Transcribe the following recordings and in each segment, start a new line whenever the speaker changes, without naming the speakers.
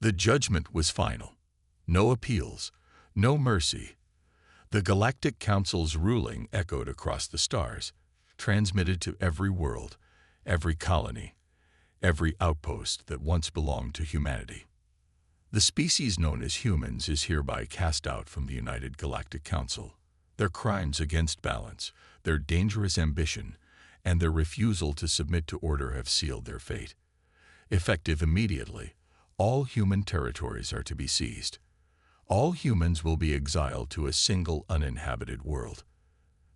The judgment was final. No appeals, no mercy. The Galactic Council's ruling echoed across the stars, transmitted to every world, every colony, every outpost that once belonged to humanity. The species known as humans is hereby cast out from the United Galactic Council. Their crimes against balance, their dangerous ambition, and their refusal to submit to order have sealed their fate. Effective immediately, all human territories are to be seized. All humans will be exiled to a single uninhabited world.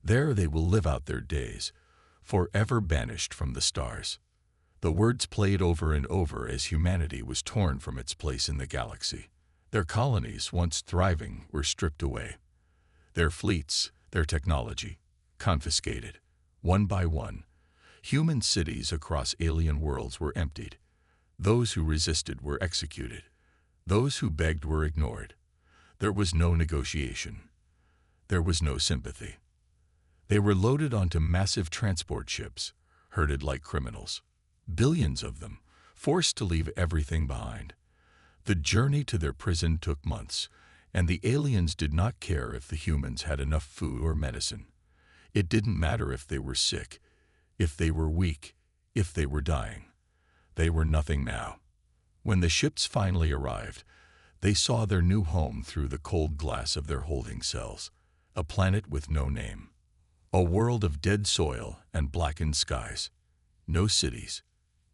There they will live out their days, forever banished from the stars. The words played over and over as humanity was torn from its place in the galaxy. Their colonies, once thriving, were stripped away. Their fleets, their technology, confiscated. One by one, human cities across alien worlds were emptied. Those who resisted were executed. Those who begged were ignored. There was no negotiation. There was no sympathy. They were loaded onto massive transport ships, herded like criminals. Billions of them, forced to leave everything behind. The journey to their prison took months, and the aliens did not care if the humans had enough food or medicine. It didn't matter if they were sick, if they were weak, if they were dying. They were nothing now. When the ships finally arrived, they saw their new home through the cold glass of their holding cells, a planet with no name. A world of dead soil and blackened skies. No cities,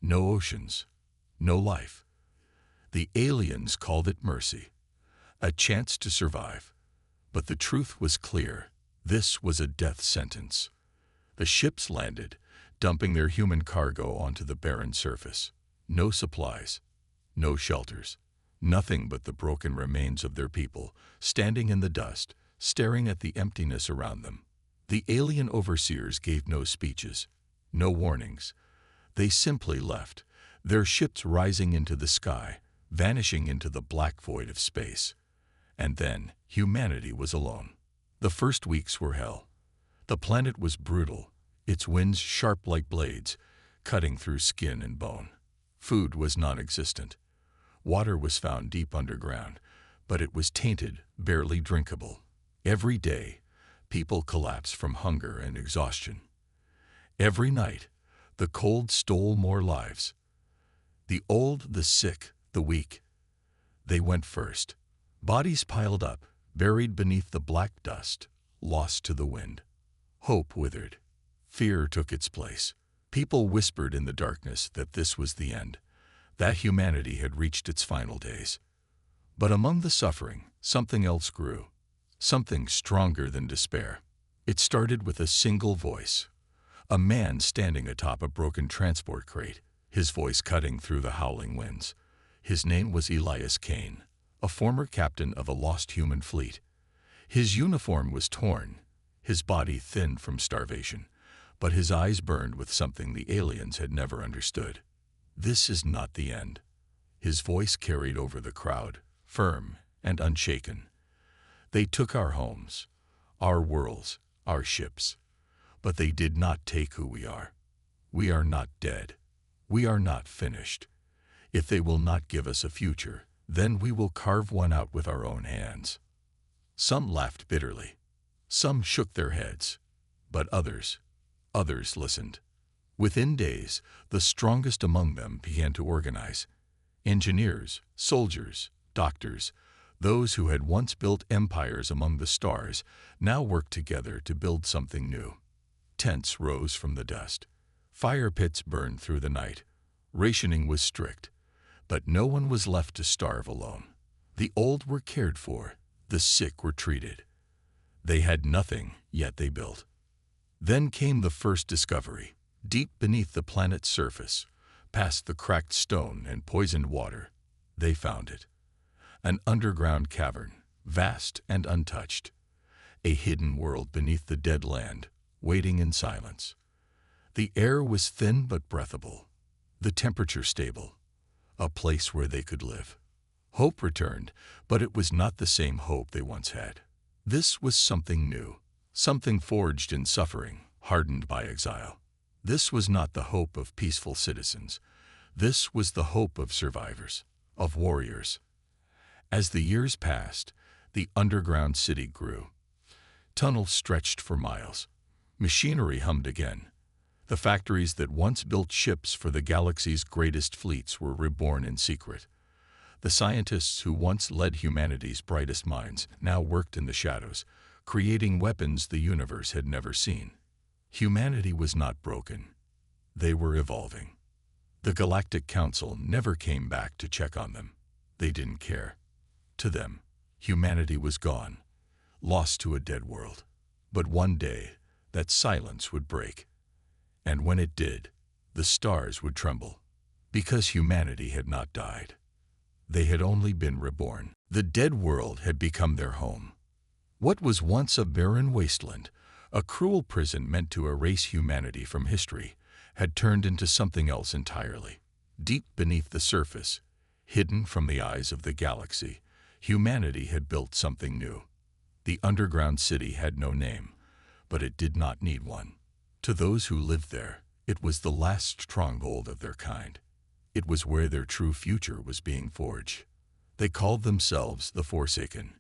no oceans, no life. The aliens called it mercy, a chance to survive. But the truth was clear. This was a death sentence. The ships landed, dumping their human cargo onto the barren surface. No supplies, no shelters, nothing but the broken remains of their people, standing in the dust, staring at the emptiness around them. The alien overseers gave no speeches, no warnings. They simply left, their ships rising into the sky, vanishing into the black void of space. And then humanity was alone. The first weeks were hell. The planet was brutal, its winds sharp like blades, cutting through skin and bone. Food was non-existent. Water was found deep underground, but it was tainted, barely drinkable. Every day, people collapsed from hunger and exhaustion. Every night, the cold stole more lives. The old, the sick, the weak. They went first. Bodies piled up, buried beneath the black dust, lost to the wind. Hope withered. Fear took its place. People whispered in the darkness that this was the end, that humanity had reached its final days. But among the suffering, something else grew, something stronger than despair. It started with a single voice, a man standing atop a broken transport crate, his voice cutting through the howling winds. His name was Elias Kane, a former captain of a lost human fleet. His uniform was torn, his body thinned from starvation, but his eyes burned with something the aliens had never understood. This is not the end. His voice carried over the crowd, firm and unshaken. They took our homes, our worlds, our ships, but they did not take who we are. We are not dead. We are not finished. If they will not give us a future, then we will carve one out with our own hands. Some laughed bitterly. Some shook their heads. But others listened. Within days, the strongest among them began to organize. Engineers, soldiers, doctors, those who had once built empires among the stars now worked together to build something new. Tents rose from the dust. Fire pits burned through the night. Rationing was strict, but no one was left to starve alone. The old were cared for, the sick were treated. They had nothing, yet they built. Then came the first discovery. Deep beneath the planet's surface, past the cracked stone and poisoned water, they found it. An underground cavern, vast and untouched. A hidden world beneath the dead land, waiting in silence. The air was thin but breathable, the temperature stable, a place where they could live. Hope returned, but it was not the same hope they once had. This was something new, something forged in suffering, hardened by exile. This was not the hope of peaceful citizens. This was the hope of survivors. of warriors. As the years passed, the underground city grew. Tunnels stretched for miles. Machinery hummed again. The factories that once built ships for the galaxy's greatest fleets were reborn in secret. The scientists who once led humanity's brightest minds now worked in the shadows, creating weapons the universe had never seen. Humanity was not broken. They were evolving. The Galactic Council never came back to check on them. They didn't care. To them, humanity was gone, lost to a dead world. But one day, that silence would break. And when it did, the stars would tremble. Because humanity had not died. They had only been reborn. The dead world had become their home. What was once a barren wasteland, a cruel prison meant to erase humanity from history, had turned into something else entirely. Deep beneath the surface, hidden from the eyes of the galaxy, humanity had built something new. The underground city had no name, but it did not need one. To those who lived there, it was the last stronghold of their kind. It was where their true future was being forged. They called themselves the Forsaken.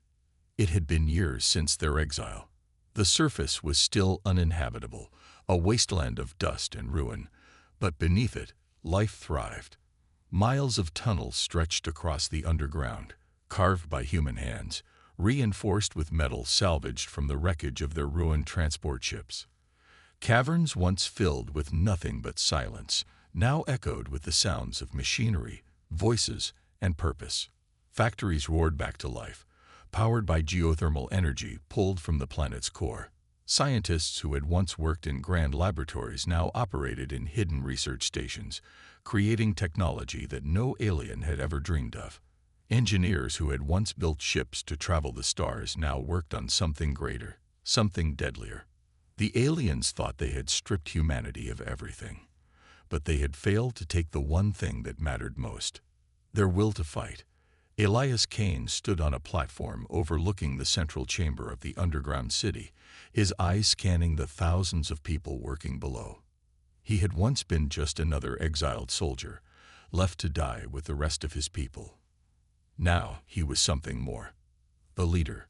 It had been years since their exile. The surface was still uninhabitable, a wasteland of dust and ruin, but beneath it, life thrived. Miles of tunnels stretched across the underground, carved by human hands, reinforced with metal salvaged from the wreckage of their ruined transport ships. Caverns once filled with nothing but silence, now echoed with the sounds of machinery, voices, and purpose. Factories roared back to life, powered by geothermal energy pulled from the planet's core. Scientists who had once worked in grand laboratories now operated in hidden research stations, creating technology that no alien had ever dreamed of. Engineers who had once built ships to travel the stars now worked on something greater, something deadlier. The aliens thought they had stripped humanity of everything, but they had failed to take the one thing that mattered most: their will to fight. Elias Kane stood on a platform overlooking the central chamber of the underground city, his eyes scanning the thousands of people working below. He had once been just another exiled soldier, left to die with the rest of his people. Now he was something more. A leader,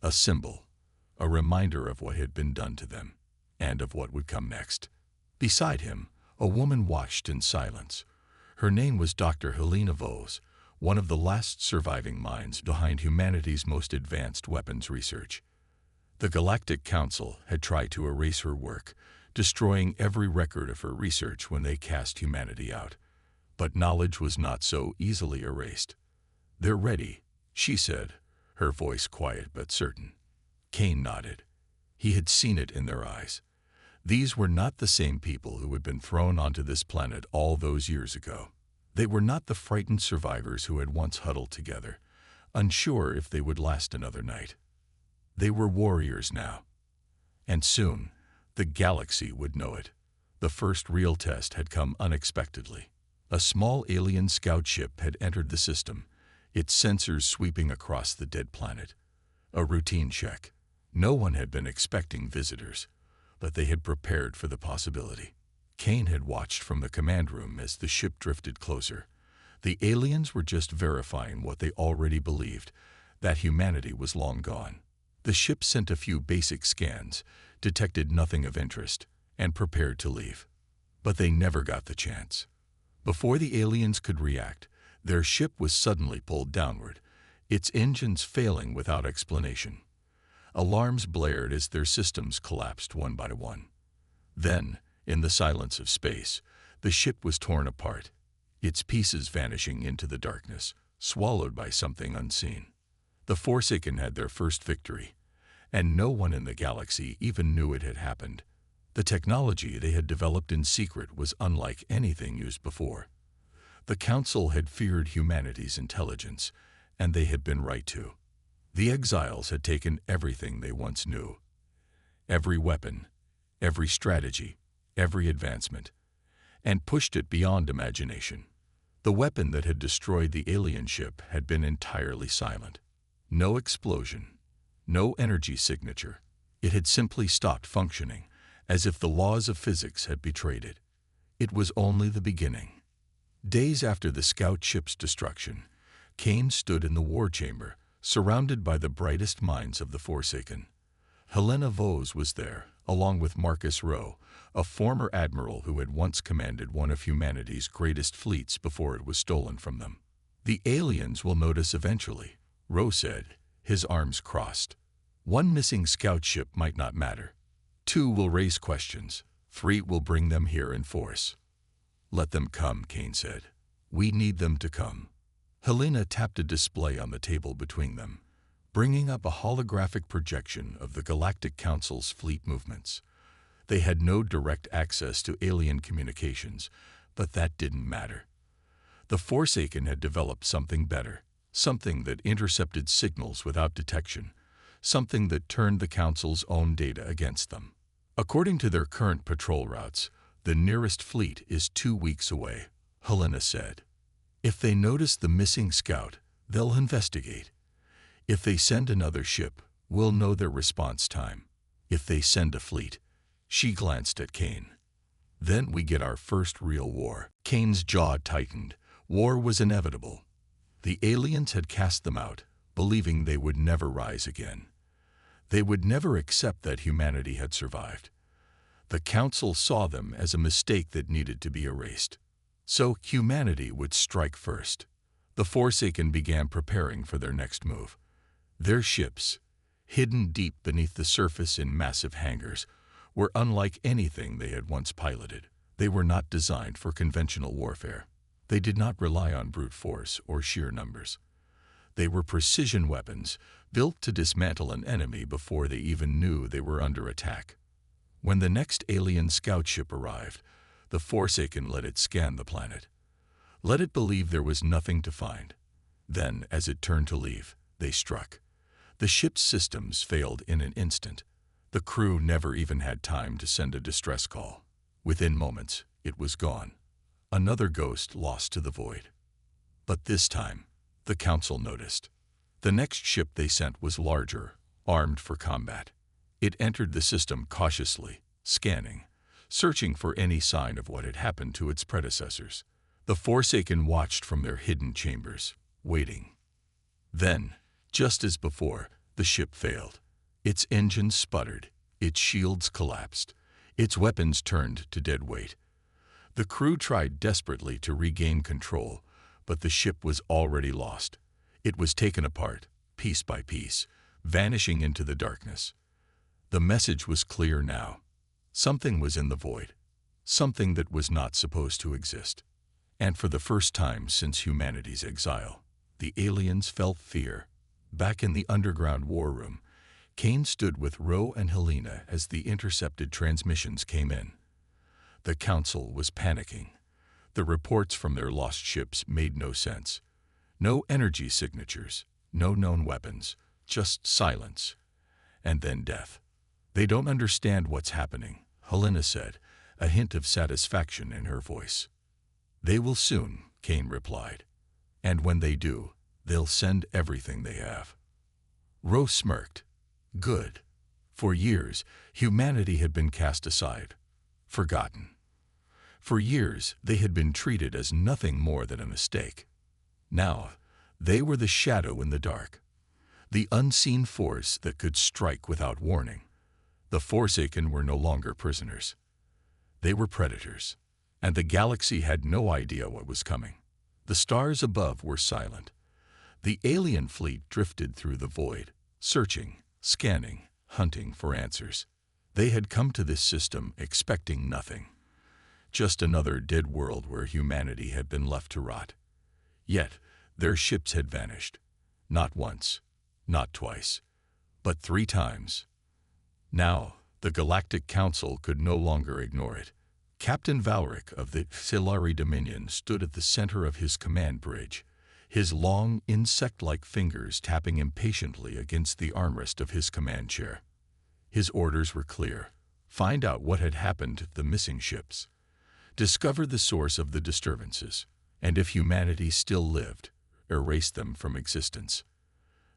a symbol, a reminder of what had been done to them, and of what would come next. Beside him, a woman watched in silence. Her name was Dr. Helena Vos, one of the last surviving minds behind humanity's most advanced weapons research. The Galactic Council had tried to erase her work, destroying every record of her research when they cast humanity out. But knowledge was not so easily erased. "They're ready," she said, her voice quiet but certain. Kane nodded. He had seen it in their eyes. These were not the same people who had been thrown onto this planet all those years ago. They were not the frightened survivors who had once huddled together, unsure if they would last another night. They were warriors now. And soon, the galaxy would know it. The first real test had come unexpectedly. A small alien scout ship had entered the system, its sensors sweeping across the dead planet. A routine check. No one had been expecting visitors, but they had prepared for the possibility. Kane had watched from the command room as the ship drifted closer. The aliens were just verifying what they already believed, that humanity was long gone. The ship sent a few basic scans, detected nothing of interest, and prepared to leave. But they never got the chance. Before the aliens could react, their ship was suddenly pulled downward, its engines failing without explanation. Alarms blared as their systems collapsed one by one. Then, in the silence of space, the ship was torn apart, its pieces vanishing into the darkness, swallowed by something unseen. The Forsaken had their first victory, and no one in the galaxy even knew it had happened. The technology they had developed in secret was unlike anything used before. The Council had feared humanity's intelligence, and they had been right to. The exiles had taken everything they once knew. Every weapon, every strategy, every advancement, and pushed it beyond imagination. The weapon that had destroyed the alien ship had been entirely silent. No explosion, no energy signature. It had simply stopped functioning, as if the laws of physics had betrayed it. It was only the beginning. Days after the scout ship's destruction, Kane stood in the war chamber, surrounded by the brightest minds of the Forsaken. Helena Vos was there, along with Marcus Rowe, a former admiral who had once commanded one of humanity's greatest fleets before it was stolen from them. "The aliens will notice eventually," Rowe said, his arms crossed. "One missing scout ship might not matter. 2 will raise questions. 3 will bring them here in force." "Let them come," Kane said. "We need them to come." Helena tapped a display on the table between them, bringing up a holographic projection of the Galactic Council's fleet movements. They had no direct access to alien communications, but that didn't matter. The Forsaken had developed something better, something that intercepted signals without detection, something that turned the Council's own data against them. "According to their current patrol routes, the nearest fleet is 2 weeks away," Helena said. "If they notice the missing scout, they'll investigate. If they send another ship, we'll know their response time. If they send a fleet," she glanced at Kane, "then we get our first real war." Kane's jaw tightened. War was inevitable. The aliens had cast them out, believing they would never rise again. They would never accept that humanity had survived. The Council saw them as a mistake that needed to be erased. So humanity would strike first. The Forsaken began preparing for their next move. Their ships, hidden deep beneath the surface in massive hangars, were unlike anything they had once piloted. They were not designed for conventional warfare. They did not rely on brute force or sheer numbers. They were precision weapons, built to dismantle an enemy before they even knew they were under attack. When the next alien scout ship arrived, the Forsaken let it scan the planet. Let it believe there was nothing to find. Then, as it turned to leave, they struck. The ship's systems failed in an instant. The crew never even had time to send a distress call. Within moments, it was gone. Another ghost lost to the void. But this time, the Council noticed. The next ship they sent was larger, armed for combat. It entered the system cautiously, scanning, searching for any sign of what had happened to its predecessors. The Forsaken watched from their hidden chambers, waiting. Then, just as before, the ship failed. Its engines sputtered, its shields collapsed, its weapons turned to dead weight. The crew tried desperately to regain control, but the ship was already lost. It was taken apart, piece by piece, vanishing into the darkness. The message was clear now. Something was in the void, something that was not supposed to exist. And for the first time since humanity's exile, the aliens felt fear. Back in the underground war room, Kane stood with Rowe and Helena as the intercepted transmissions came in. The Council was panicking. The reports from their lost ships made no sense. No energy signatures, no known weapons, just silence, and then death. "They don't understand what's happening," Helena said, a hint of satisfaction in her voice. "They will soon," Kane replied. "And when they do, they'll send everything they have." Rowe smirked. Good. For years, humanity had been cast aside, forgotten. For years, they had been treated as nothing more than a mistake. Now, they were the shadow in the dark, the unseen force that could strike without warning. The Forsaken were no longer prisoners. They were predators, and the galaxy had no idea what was coming. The stars above were silent. The alien fleet drifted through the void, searching, scanning, hunting for answers. They had come to this system expecting nothing. Just another dead world where humanity had been left to rot. Yet, their ships had vanished. Not once, not twice, but 3 times. Now, the Galactic Council could no longer ignore it. Captain Valric of the Silari Dominion stood at the center of his command bridge, his long, insect-like fingers tapping impatiently against the armrest of his command chair. His orders were clear. Find out what had happened to the missing ships. Discover the source of the disturbances, and if humanity still lived, erase them from existence.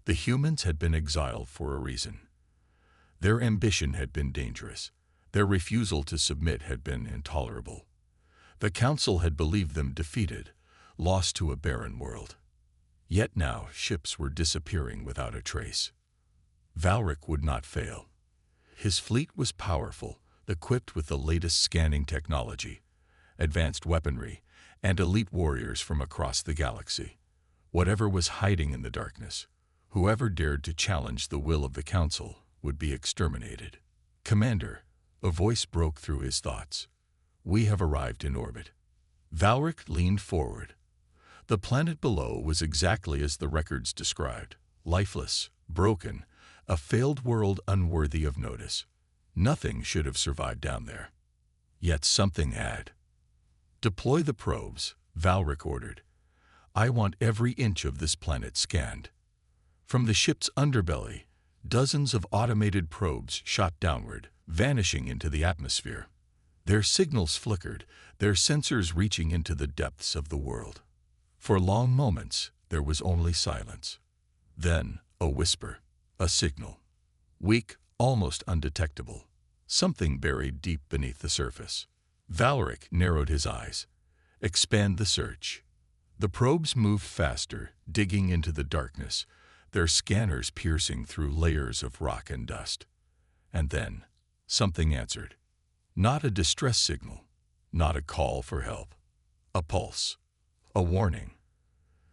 The humans had been exiled for a reason. Their ambition had been dangerous. Their refusal to submit had been intolerable. The Council had believed them defeated, lost to a barren world. Yet now ships were disappearing without a trace. Valric would not fail. His fleet was powerful, equipped with the latest scanning technology, advanced weaponry, and elite warriors from across the galaxy. Whatever was hiding in the darkness, whoever dared to challenge the will of the Council, would be exterminated. "Commander," a voice broke through his thoughts. "We have arrived in orbit." Valric leaned forward. The planet below was exactly as the records described, lifeless, broken, a failed world unworthy of notice. Nothing should have survived down there. Yet something had. "Deploy the probes," Valric ordered. "I want every inch of this planet scanned." From the ship's underbelly, dozens of automated probes shot downward, vanishing into the atmosphere. Their signals flickered, their sensors reaching into the depths of the world. For long moments, there was only silence. Then, a whisper, a signal. Weak, almost undetectable. Something buried deep beneath the surface. Valric narrowed his eyes. "Expand the search." The probes moved faster, digging into the darkness, their scanners piercing through layers of rock and dust. And then, something answered. Not a distress signal, not a call for help. A pulse. A warning.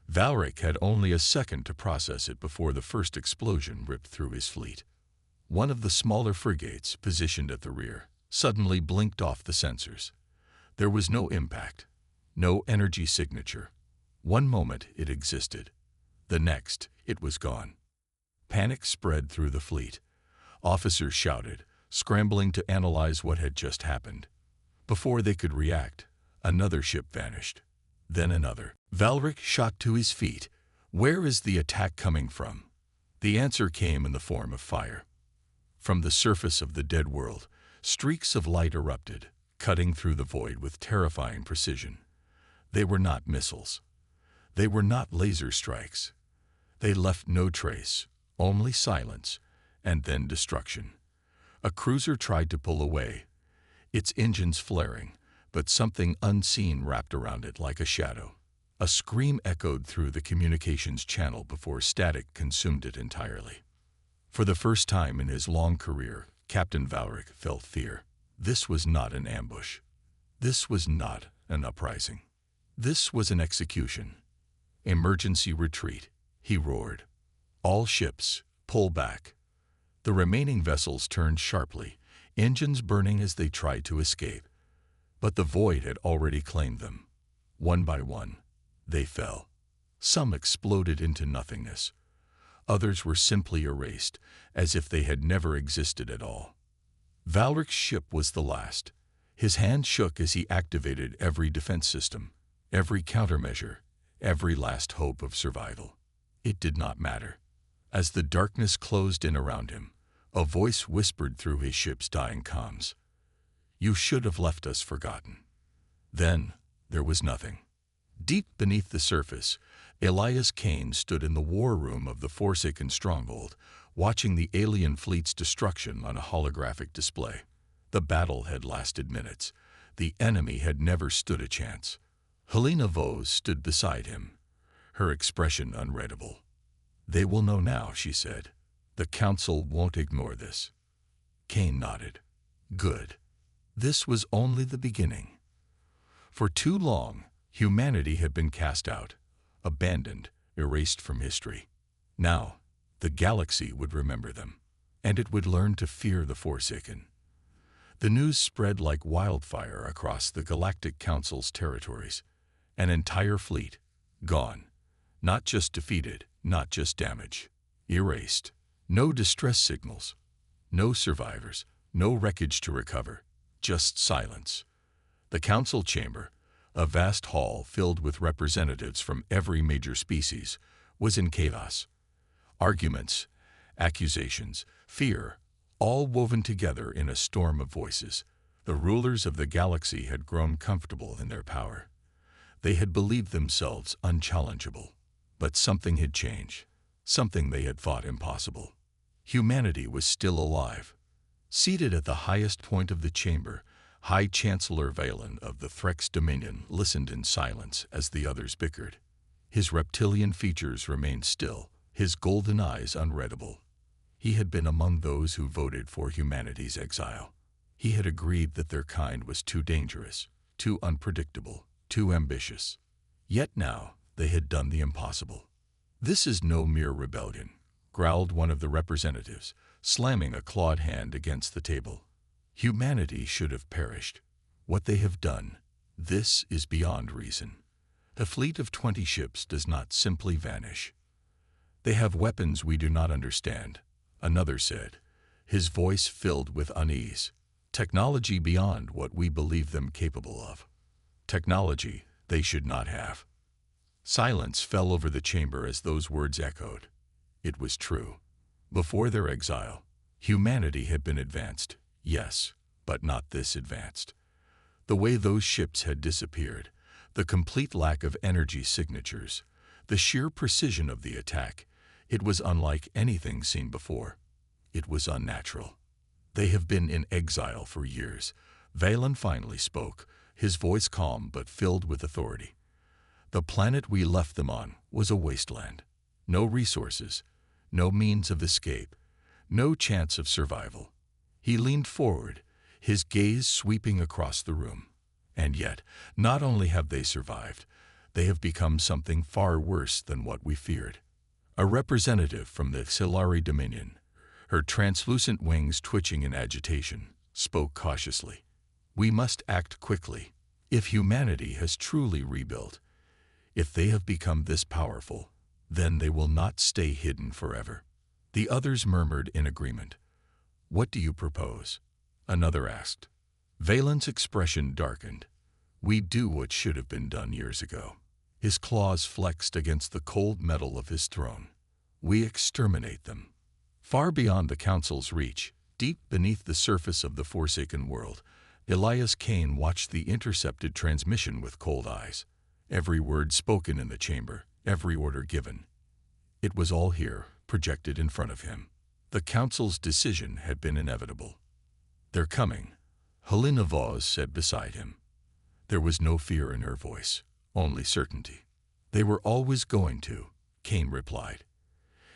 Valric had only a second to process it before the first explosion ripped through his fleet. One of the smaller frigates, positioned at the rear, suddenly blinked off the sensors. There was no impact, no energy signature. One moment it existed. The next, it was gone. Panic spread through the fleet. Officers shouted, scrambling to analyze what had just happened. Before they could react, another ship vanished. Then another. Valric shot to his feet. Where is the attack coming from? The answer came in the form of fire. From the surface of the dead world, streaks of light erupted, cutting through the void with terrifying precision. They were not missiles. They were not laser strikes. They left no trace, only silence, and then destruction. A cruiser tried to pull away, its engines flaring, but something unseen wrapped around it like a shadow. A scream echoed through the communications channel before static consumed it entirely. For the first time in his long career, Captain Valric felt fear. This was not an ambush. This was not an uprising. This was an execution. "Emergency retreat," he roared. "All ships, pull back." The remaining vessels turned sharply, engines burning as they tried to escape. But the void had already claimed them. One by one, they fell. Some exploded into nothingness. Others were simply erased, as if they had never existed at all. Valric's ship was the last. His hand shook as he activated every defense system, every countermeasure, every last hope of survival. It did not matter. As the darkness closed in around him, a voice whispered through his ship's dying comms. "You should have left us forgotten." Then there was nothing. Deep beneath the surface, Elias Kane stood in the war room of the Forsaken stronghold, watching the alien fleet's destruction on a holographic display. The battle had lasted minutes. The enemy had never stood a chance. Helena Vos stood beside him, her expression unreadable. "They will know now," she said. "The Council won't ignore this." Kane nodded. Good. This was only the beginning. For too long, humanity had been cast out, abandoned, erased from history. Now, the galaxy would remember them, and it would learn to fear the Forsaken. The news spread like wildfire across the Galactic Council's territories. An entire fleet, gone. Not just defeated, not just damaged. Erased. No distress signals. No survivors. No wreckage to recover. Just silence. The council chamber, a vast hall filled with representatives from every major species, was in chaos. Arguments, accusations, fear, all woven together in a storm of voices. The rulers of the galaxy had grown comfortable in their power. They had believed themselves unchallengeable. But something had changed, something they had thought impossible. Humanity was still alive. Seated at the highest point of the chamber, High Chancellor Valen of the Threx Dominion listened in silence as the others bickered. His reptilian features remained still, his golden eyes unreadable. He had been among those who voted for humanity's exile. He had agreed that their kind was too dangerous, too unpredictable, too ambitious. Yet now they had done the impossible. "This is no mere rebellion," growled one of the representatives, slamming a clawed hand against the table. "Humanity should have perished. What they have done, this is beyond reason. A fleet of 20 ships does not simply vanish. They have weapons we do not understand," another said, his voice filled with unease. "Technology beyond what we believe them capable of. Technology they should not have." Silence fell over the chamber as those words echoed. It was true. Before their exile, humanity had been advanced, yes, but not this advanced. The way those ships had disappeared, the complete lack of energy signatures, the sheer precision of the attack, it was unlike anything seen before. It was unnatural. "They have been in exile for years." Valen finally spoke, his voice calm but filled with authority. "The planet we left them on was a wasteland. No resources, no means of escape, no chance of survival." He leaned forward, his gaze sweeping across the room. "And yet, not only have they survived, they have become something far worse than what we feared." A representative from the Silari Dominion, her translucent wings twitching in agitation, spoke cautiously. "We must act quickly. If humanity has truly rebuilt, if they have become this powerful, then they will not stay hidden forever." The others murmured in agreement. "What do you propose?" another asked. Valen's expression darkened. "We do what should have been done years ago." His claws flexed against the cold metal of his throne. "We exterminate them." Far beyond the Council's reach, deep beneath the surface of the Forsaken World, Elias Kane watched the intercepted transmission with cold eyes. Every word spoken in the chamber, every order given. It was all here, projected in front of him. The Council's decision had been inevitable. "They're coming," Helena Vos said beside him. There was no fear in her voice, only certainty. "They were always going to," Kane replied.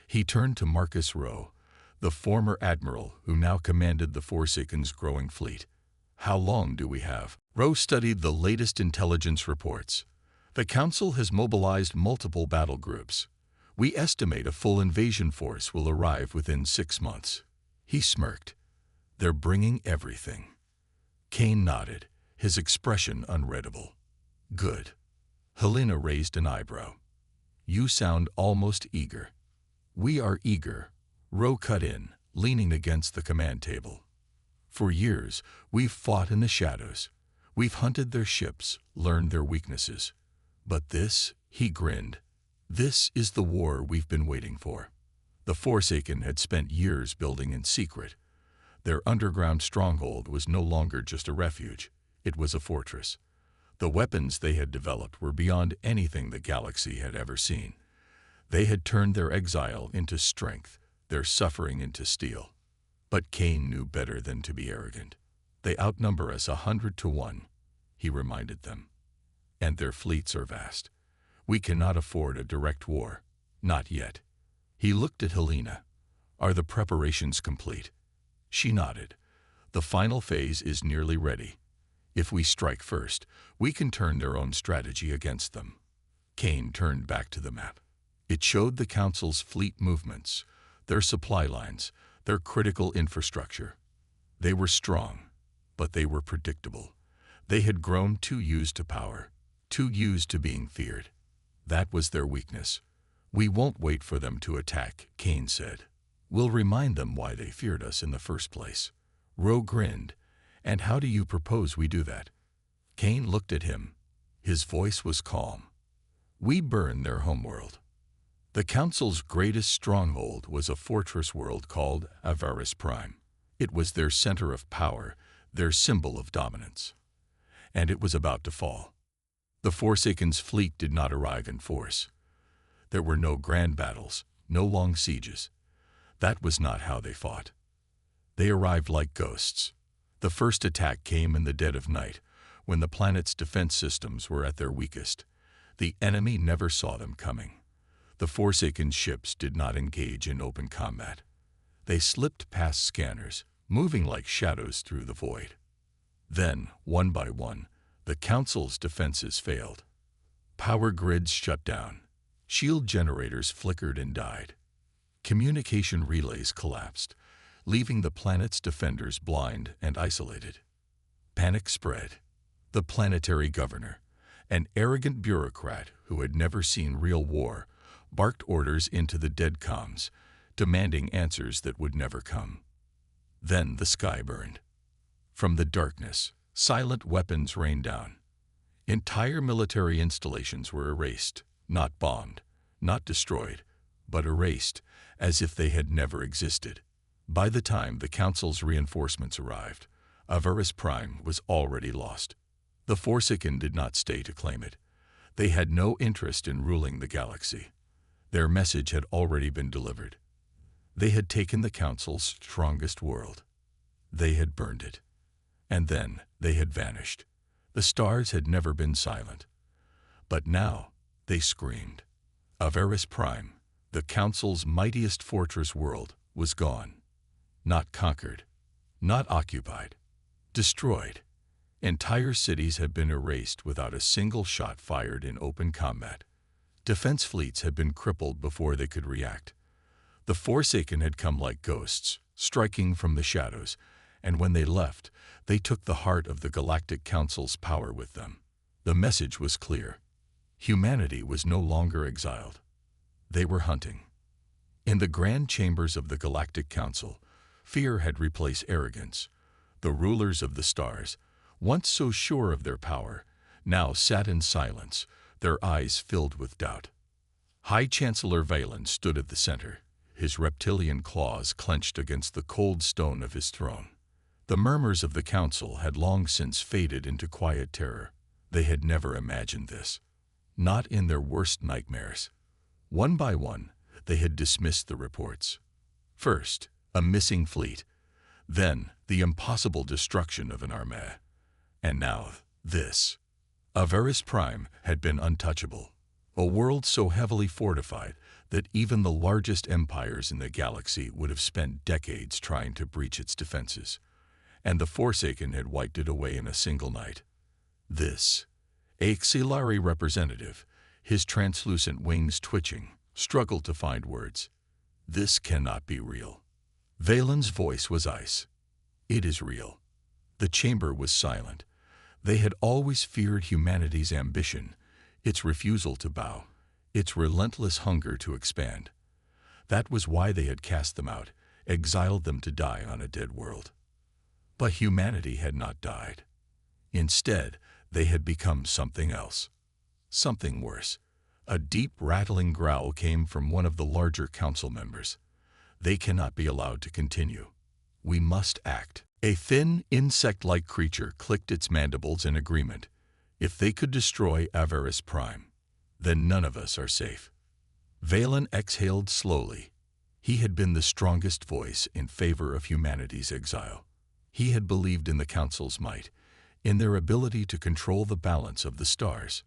He turned to Marcus Rowe, the former admiral who now commanded the Forsaken's growing fleet. "How long do we have?" Rowe studied the latest intelligence reports. "The Council has mobilized multiple battle groups. We estimate a full invasion force will arrive within 6 months." He smirked. "They're bringing everything." Kane nodded, his expression unreadable. "Good." Helena raised an eyebrow. "You sound almost eager." "We are eager," Rowe cut in, leaning against the command table. "For years, we've fought in the shadows. We've hunted their ships, learned their weaknesses. But this," he grinned, "this is the war we've been waiting for." The Forsaken had spent years building in secret. Their underground stronghold was no longer just a refuge, it was a fortress. The weapons they had developed were beyond anything the galaxy had ever seen. They had turned their exile into strength, their suffering into steel. But Kane knew better than to be arrogant. "They outnumber us 100 to 1, he reminded them. "And their fleets are vast. We cannot afford a direct war. Not yet." He looked at Helena. "Are the preparations complete?" She nodded. "The final phase is nearly ready. If we strike first, we can turn their own strategy against them." Kane turned back to the map. It showed the Council's fleet movements, their supply lines, their critical infrastructure. They were strong, but they were predictable. They had grown too used to power, too used to being feared. That was their weakness. "We won't wait for them to attack," Kane said. "We'll remind them why they feared us in the first place." Rowe grinned. "And how do you propose we do that?" Kane looked at him. His voice was calm. "We burn their homeworld." The Council's greatest stronghold was a fortress world called Avaris Prime. It was their center of power, their symbol of dominance. And it was about to fall. The Forsaken's fleet did not arrive in force. There were no grand battles, no long sieges. That was not how they fought. They arrived like ghosts. The first attack came in the dead of night, when the planet's defense systems were at their weakest. The enemy never saw them coming. The Forsaken ships did not engage in open combat. They slipped past scanners, moving like shadows through the void. Then, one by one, the Council's defenses failed. Power grids shut down. Shield generators flickered and died. Communication relays collapsed, leaving the planet's defenders blind and isolated. Panic spread. The planetary governor, an arrogant bureaucrat who had never seen real war, barked orders into the dead comms, demanding answers that would never come. Then the sky burned. From the darkness, silent weapons rained down. Entire military installations were erased, not bombed, not destroyed, but erased, as if they had never existed. By the time the Council's reinforcements arrived, Avaris Prime was already lost. The Forsaken did not stay to claim it. They had no interest in ruling the galaxy. Their message had already been delivered. They had taken the Council's strongest world. They had burned it. And then they had vanished. The stars had never been silent. But now they screamed. Avaris Prime, the Council's mightiest fortress world, was gone. Not conquered, not occupied, destroyed. Entire cities had been erased without a single shot fired in open combat. Defense fleets had been crippled before they could react. The Forsaken had come like ghosts, striking from the shadows, and when they left, they took the heart of the Galactic Council's power with them. The message was clear. Humanity was no longer exiled. They were hunting. In the grand chambers of the Galactic Council, fear had replaced arrogance. The rulers of the stars, once so sure of their power, now sat in silence, their eyes filled with doubt. High Chancellor Valen stood at the center, his reptilian claws clenched against the cold stone of his throne. The murmurs of the Council had long since faded into quiet terror. They had never imagined this. Not in their worst nightmares. One by one, they had dismissed the reports. First, a missing fleet. Then, the impossible destruction of an armée. And now, this. Avaris Prime had been untouchable. A world so heavily fortified that even the largest empires in the galaxy would have spent decades trying to breach its defenses. And the Forsaken had wiped it away in a single night. This. A Xilari representative, his translucent wings twitching, struggled to find words. This cannot be real. Valen's voice was ice. It is real. The chamber was silent. They had always feared humanity's ambition, its refusal to bow, its relentless hunger to expand. That was why they had cast them out, exiled them to die on a dead world. But humanity had not died. Instead, they had become something else. Something worse. A deep, rattling growl came from one of the larger council members. They cannot be allowed to continue. We must act. A thin, insect-like creature clicked its mandibles in agreement. If they could destroy Avaris Prime, then none of us are safe. Valen exhaled slowly. He had been the strongest voice in favor of humanity's exile. He had believed in the Council's might, in their ability to control the balance of the stars.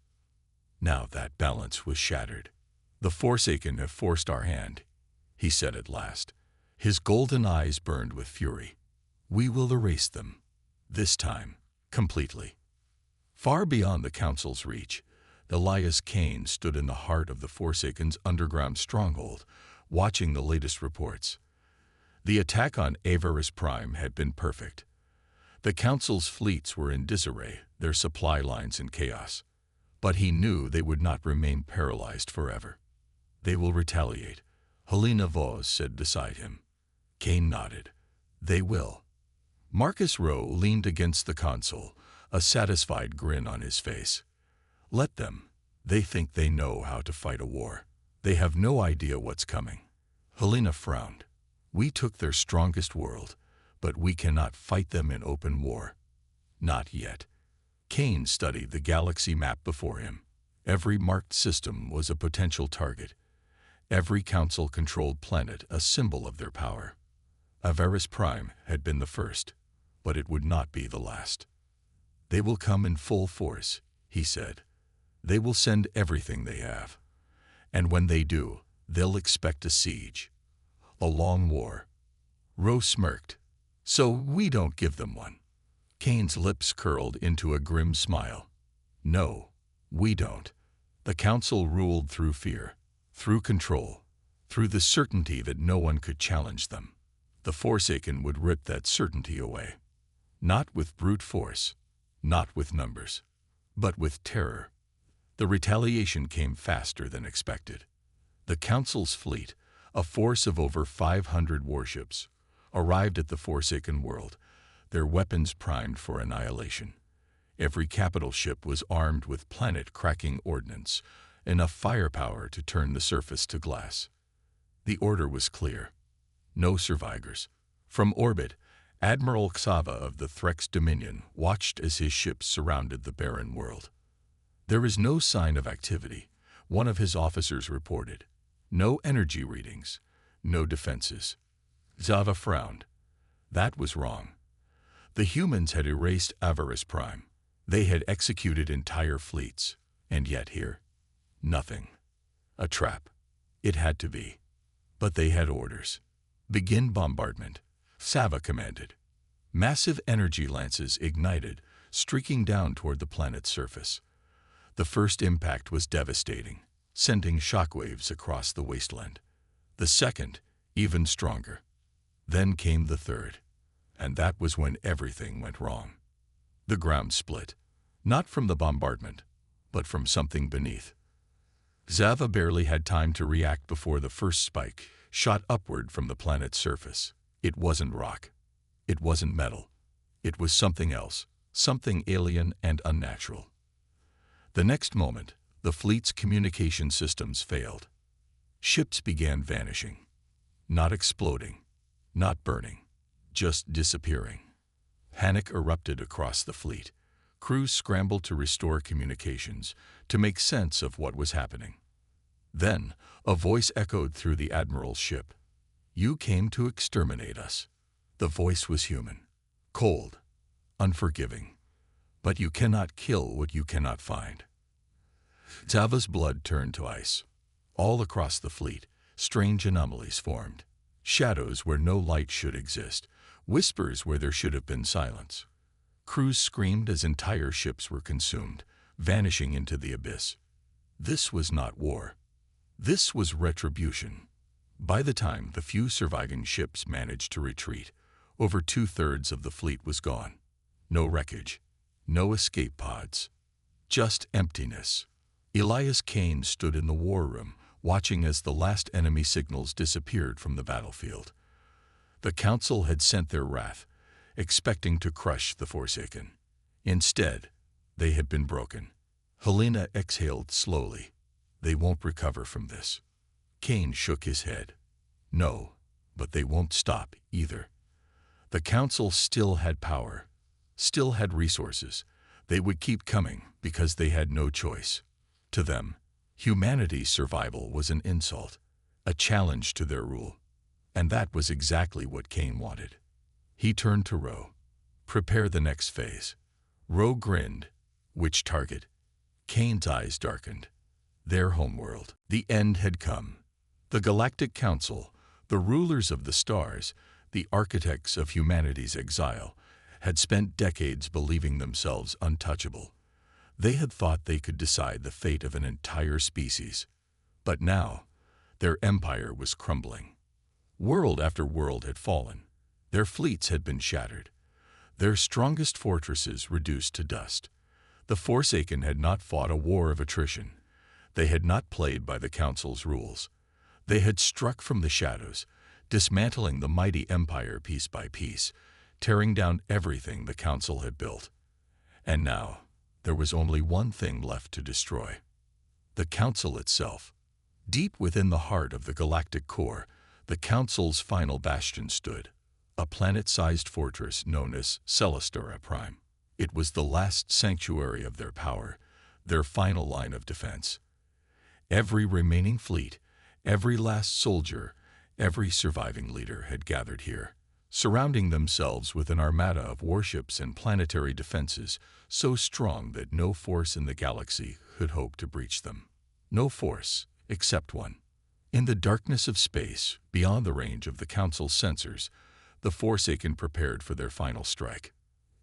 Now that balance was shattered. The Forsaken have forced our hand, he said at last. His golden eyes burned with fury. We will erase them, this time, completely. Far beyond the Council's reach, Elias Kane stood in the heart of the Forsaken's underground stronghold, watching the latest reports. The attack on Avaris Prime had been perfect. The Council's fleets were in disarray, their supply lines in chaos. But he knew they would not remain paralyzed forever. They will retaliate, Helena Vos said beside him. Kane nodded. They will. Marcus Rowe leaned against the console, a satisfied grin on his face. Let them. They think they know how to fight a war. They have no idea what's coming. Helena frowned. We took their strongest world, but we cannot fight them in open war. Not yet. Kane studied the galaxy map before him. Every marked system was a potential target. Every Council-controlled planet a symbol of their power. Avaris Prime had been the first, but it would not be the last. They will come in full force, he said. They will send everything they have. And when they do, they'll expect a siege. A long war. Ro smirked. So we don't give them one. Kane's lips curled into a grim smile. No, we don't. The Council ruled through fear, through control, through the certainty that no one could challenge them. The Forsaken would rip that certainty away. Not with brute force, not with numbers, but with terror. The retaliation came faster than expected. The Council's fleet, a force of over 500 warships, arrived at the Forsaken world, their weapons primed for annihilation. Every capital ship was armed with planet-cracking ordnance, enough firepower to turn the surface to glass. The order was clear. No survivors. From orbit, Admiral Xava of the Threx Dominion watched as his ships surrounded the barren world. There is no sign of activity, one of his officers reported. No energy readings, no defenses. Xava frowned. That was wrong. The humans had erased Avarice Prime. They had executed entire fleets, and yet here, nothing. A trap. It had to be. But they had orders. Begin bombardment, Xava commanded. Massive energy lances ignited, streaking down toward the planet's surface. The first impact was devastating, sending shockwaves across the wasteland. The second, even stronger. Then came the third, and that was when everything went wrong. The ground split, not from the bombardment, but from something beneath. Xava barely had time to react before the first spike shot upward from the planet's surface. It wasn't rock. It wasn't metal. It was something else, something alien and unnatural. The next moment, the fleet's communication systems failed. Ships began vanishing. Not exploding, not burning, just disappearing. Panic erupted across the fleet. Crews scrambled to restore communications, to make sense of what was happening. Then, a voice echoed through the Admiral's ship. "You came to exterminate us." The voice was human, cold, unforgiving. But you cannot kill what you cannot find. Xava's blood turned to ice. All across the fleet, strange anomalies formed. Shadows where no light should exist, whispers where there should have been silence. Crews screamed as entire ships were consumed, vanishing into the abyss. This was not war. This was retribution. By the time the few surviving ships managed to retreat, over 2/3 of the fleet was gone. No wreckage, no escape pods, just emptiness. Elias Kane stood in the war room, watching as the last enemy signals disappeared from the battlefield. The Council had sent their wrath, expecting to crush the Forsaken. Instead, they had been broken. Helena exhaled slowly. They won't recover from this. Kane shook his head. No, but they won't stop either. The Council still had power, still had resources. They would keep coming because they had no choice. To them, humanity's survival was an insult, a challenge to their rule. And that was exactly what Kane wanted. He turned to Ro. "Prepare the next phase." Ro grinned. "Which target?" Kane's eyes darkened. Their homeworld. The end had come. The Galactic Council, the rulers of the stars, the architects of humanity's exile, had spent decades believing themselves untouchable. They had thought they could decide the fate of an entire species. But now, their empire was crumbling. World after world had fallen. Their fleets had been shattered. Their strongest fortresses reduced to dust. The Forsaken had not fought a war of attrition. They had not played by the Council's rules. They had struck from the shadows, dismantling the mighty empire piece by piece, tearing down everything the Council had built. And now, there was only one thing left to destroy. The Council itself. Deep within the heart of the galactic core, the Council's final bastion stood, a planet-sized fortress known as Celestora Prime. It was the last sanctuary of their power, their final line of defense. Every remaining fleet, every last soldier, every surviving leader had gathered here, surrounding themselves with an armada of warships and planetary defenses so strong that no force in the galaxy could hope to breach them. No force, except one. In the darkness of space, beyond the range of the Council's sensors, the Forsaken prepared for their final strike.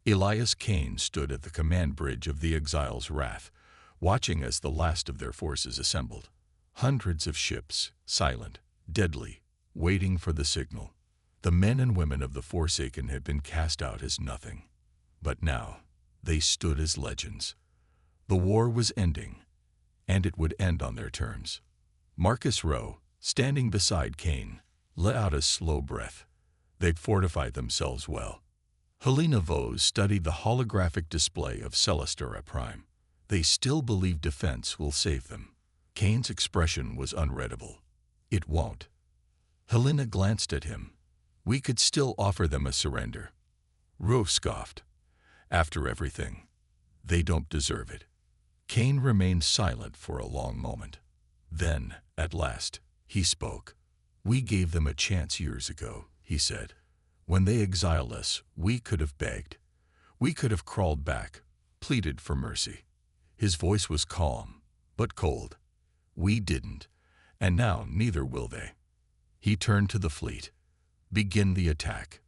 Elias Kane stood at the command bridge of the Exiles' Wrath, watching as the last of their forces assembled. Hundreds of ships, silent, deadly, waiting for the signal. The men and women of the Forsaken had been cast out as nothing. But now, they stood as legends. The war was ending, and it would end on their terms. Marcus Rowe, standing beside Kane, let out a slow breath. They'd fortified themselves well. Helena Vose studied the holographic display of Celestura Prime. They still believe defense will save them. Kane's expression was unreadable. It won't. Helena glanced at him. We could still offer them a surrender. Rowe scoffed. After everything, they don't deserve it. Kane remained silent for a long moment. Then, at last, he spoke. We gave them a chance years ago, he said. When they exiled us, we could have begged. We could have crawled back, pleaded for mercy. His voice was calm, but cold. We didn't, and now neither will they. He turned to the fleet. Begin the attack.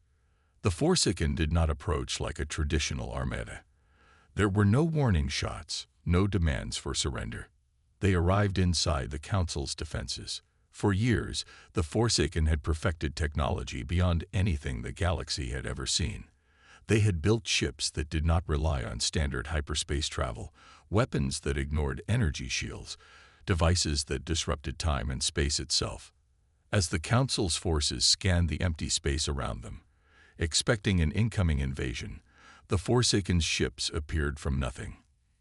The Forsaken did not approach like a traditional armada. There were no warning shots, no demands for surrender. They arrived inside the Council's defenses. For years, the Forsaken had perfected technology beyond anything the galaxy had ever seen. They had built ships that did not rely on standard hyperspace travel, weapons that ignored energy shields, devices that disrupted time and space itself. As the Council's forces scanned the empty space around them, expecting an incoming invasion, the Forsaken's ships appeared from nothing.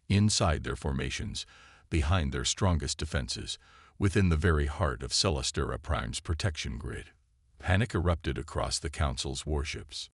Inside their formations, behind their strongest defenses, within the very heart of Celestura Prime's protection grid. Panic erupted across the Council's warships.